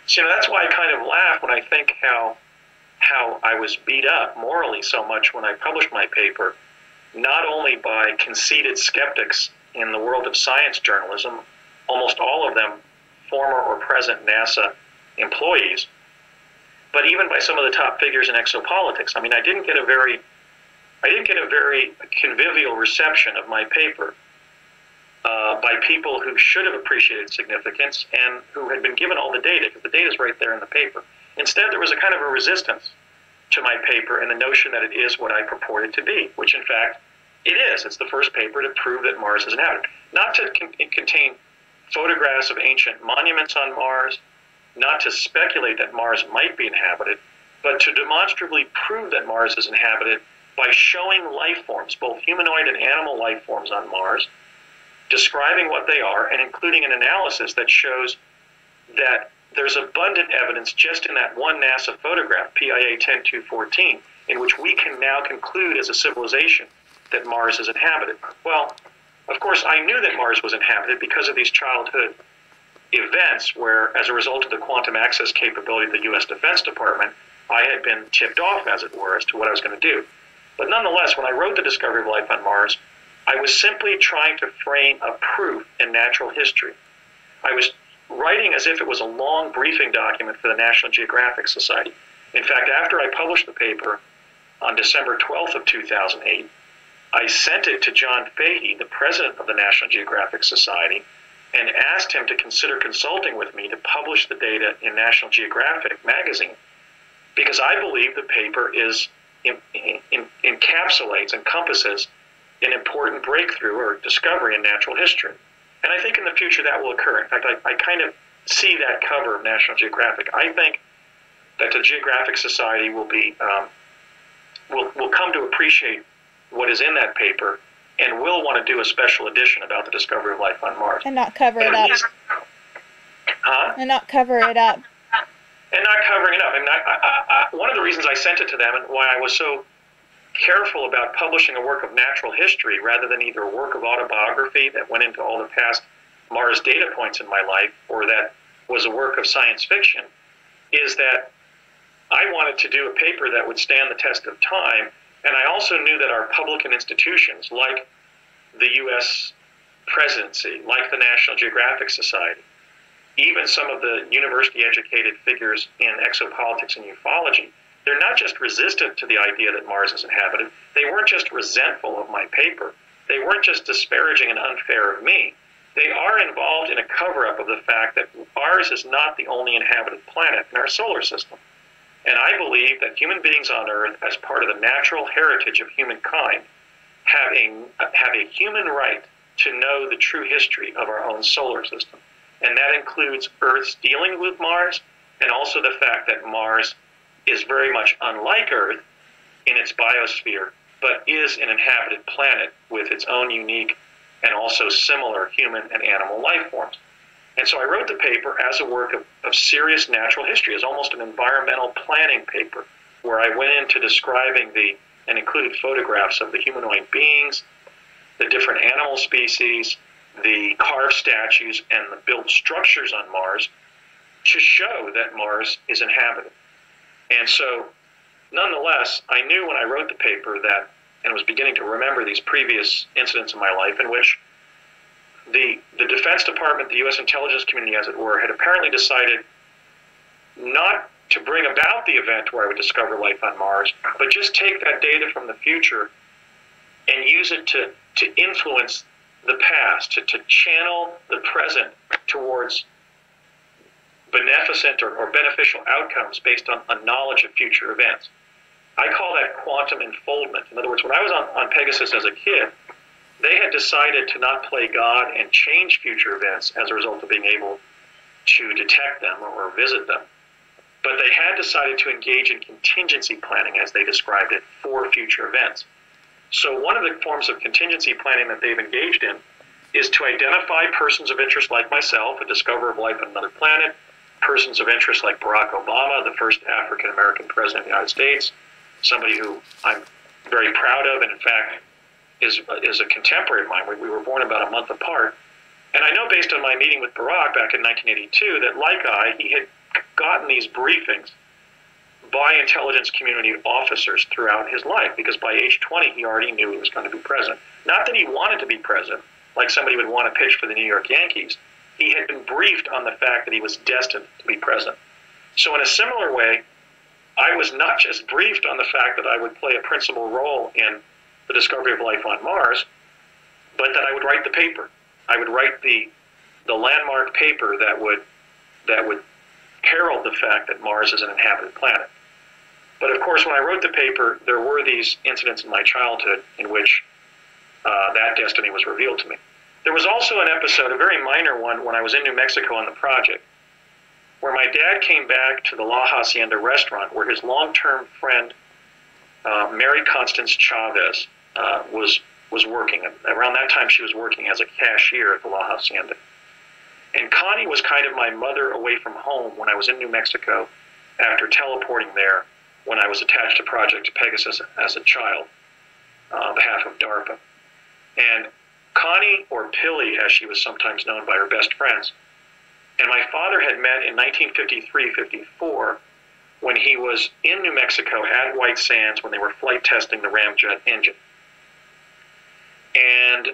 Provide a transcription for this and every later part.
So, that's why I kind of laugh when I think how I was beat up morally so much when I published my paper, not only by conceited skeptics in the world of science journalism, almost all of them former or present NASA employees, but even by some of the top figures in exopolitics. I mean, I didn't get a very convivial reception of my paper by people who should have appreciated significance and who had been given all the data, because the data is right there in the paper. Instead, there was a kind of a resistance to my paper and the notion that it is what I purported to be, which in fact it is. It's the first paper to prove that Mars is inhabited. Not to contain photographs of ancient monuments on Mars, not to speculate that Mars might be inhabited, but to demonstrably prove that Mars is inhabited by showing life forms, both humanoid and animal life forms on Mars, describing what they are, and including an analysis that shows that there's abundant evidence just in that one NASA photograph, PIA 10214, in which we can now conclude as a civilization that Mars is inhabited. Well, of course, I knew that Mars was inhabited because of these childhood events where, as a result of the quantum access capability of the U.S. Defense Department, I had been tipped off, as it were, as to what I was going to do. But nonetheless, when I wrote The Discovery of Life on Mars, I was simply trying to frame a proof in natural history. I was writing as if it was a long briefing document for the National Geographic Society. In fact, after I published the paper on December 12th of 2008, I sent it to John Fahey, the president of the National Geographic Society, and asked him to consider consulting with me to publish the data in National Geographic magazine, because I believe the paper encompasses an important breakthrough or discovery in natural history. And I think in the future that will occur. In fact, I kind of see that cover of National Geographic. I think that the Geographic Society will come to appreciate what is in that paper and will want to do a special edition about the discovery of life on Mars. And not cover it up. And not cover it up. And not covering it up. I mean, one of the reasons I sent it to them and why I was so careful about publishing a work of natural history rather than either a work of autobiography that went into all the past Mars data points in my life or that was a work of science fiction is that I wanted to do a paper that would stand the test of time. And I also knew that our public and institutions, like the U.S. presidency, like the National Geographic Society, even some of the university-educated figures in exopolitics and ufology, they're not just resistant to the idea that Mars is inhabited. They weren't just resentful of my paper. They weren't just disparaging and unfair of me. They are involved in a cover-up of the fact that ours is not the only inhabited planet in our solar system. And I believe that human beings on Earth, as part of the natural heritage of humankind, have a human right to know the true history of our own solar system. And that includes Earth's dealing with Mars, and also the fact that Mars is very much unlike Earth in its biosphere, but is an inhabited planet with its own unique and also similar human and animal life forms. And so I wrote the paper as a work of serious natural history, as almost an environmental planning paper, where I went into describing and included photographs of the humanoid beings, the different animal species, the carved statues, and the built structures on Mars to show that Mars is inhabited. And so, nonetheless, I knew when I wrote the paper that, and was beginning to remember these previous incidents in my life in which the Defense Department, the U.S. intelligence community, as it were, had apparently decided not to bring about the event where I would discover life on Mars, but just take that data from the future and use it to influence the past, to channel the present towards beneficent or beneficial outcomes based on a knowledge of future events. I call that quantum enfoldment. In other words, when I was on Pegasus as a kid, they had decided to not play God and change future events as a result of being able to detect them or visit them. But they had decided to engage in contingency planning, as they described it, for future events. So one of the forms of contingency planning that they've engaged in is to identify persons of interest like myself, a discoverer of life on another planet, persons of interest like Barack Obama, the first African-American president of the United States, somebody who I'm very proud of, and in fact is a contemporary of mine. We were born about a month apart. And I know based on my meeting with Barack back in 1982 that, like he had gotten these briefings by intelligence community officers throughout his life, because by age 20, he already knew he was going to be president. Not that he wanted to be president, like somebody would want to pitch for the New York Yankees. He had been briefed on the fact that he was destined to be president. So in a similar way, I was not just briefed on the fact that I would play a principal role in the discovery of life on Mars, but that I would write the paper. I would write the landmark paper that would herald the fact that Mars is an inhabited planet. But of course, when I wrote the paper, there were these incidents in my childhood in which that destiny was revealed to me. There was also an episode, a very minor one, when I was in New Mexico on the project, where my dad came back to the La Hacienda restaurant where his long-term friend, Mary Constance Chavez, was working. Around that time, she was working as a cashier at the La Hacienda. And Connie was kind of my mother away from home when I was in New Mexico after teleporting there when I was attached to Project Pegasus as a child on behalf of DARPA. And Connie, or Pilly, as she was sometimes known by her best friends, and my father had met in 1953-54 when he was in New Mexico at White Sands when they were flight testing the ramjet engine. And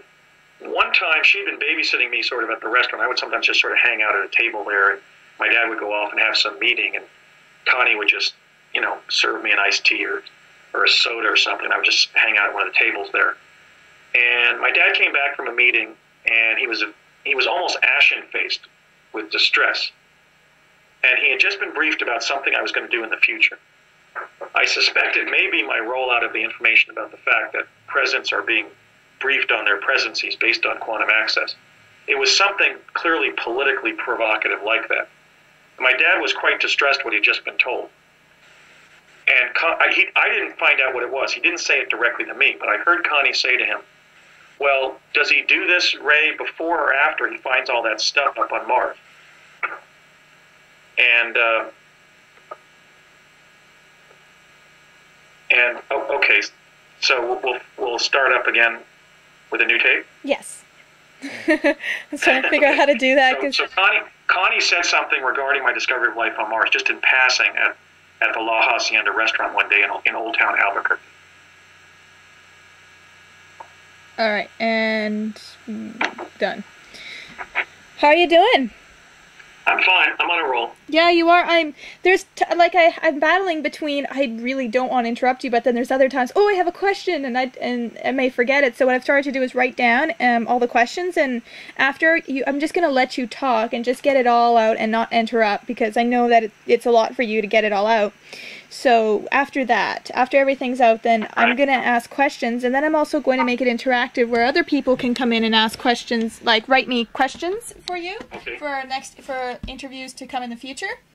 one time, she'd been babysitting me sort of at the restaurant. I would sometimes just sort of hang out at a table there, and my dad would go off and have some meeting, and Connie would just, serve me an iced tea or a soda or something. I would just hang out at one of the tables there. And my dad came back from a meeting, and he was almost ashen-faced with distress. And he had just been briefed about something I was going to do in the future. I suspected maybe my rollout of the information about the fact that presidents are being briefed on their presidencies based on quantum access. It was something clearly politically provocative like that. My dad was quite distressed what he'd just been told. And I didn't find out what it was. He didn't say it directly to me, but I heard Connie say to him, well, does he do this, Ray, before or after he finds all that stuff up on Mars? And okay, so we'll start up again with a new tape? Yes. I was trying to figure out how to do that. So Connie said something regarding my discovery of life on Mars, just in passing at the La Hacienda restaurant one day in Old Town Albuquerque. All right, and done. How are you doing? I'm fine. I'm on a roll. Yeah, you are. I'm battling between I really don't want to interrupt you, but then there's other times, I have a question, and I may forget it. So what I've started to do is write down all the questions, and after I'm just going to let you talk and just get it all out and not interrupt, because I know that it's a lot for you to get it all out. So after everything's out, then I'm going to ask questions, and then I'm also going to make it interactive where other people can come in and ask questions, like write me questions for you for interviews to come in the future.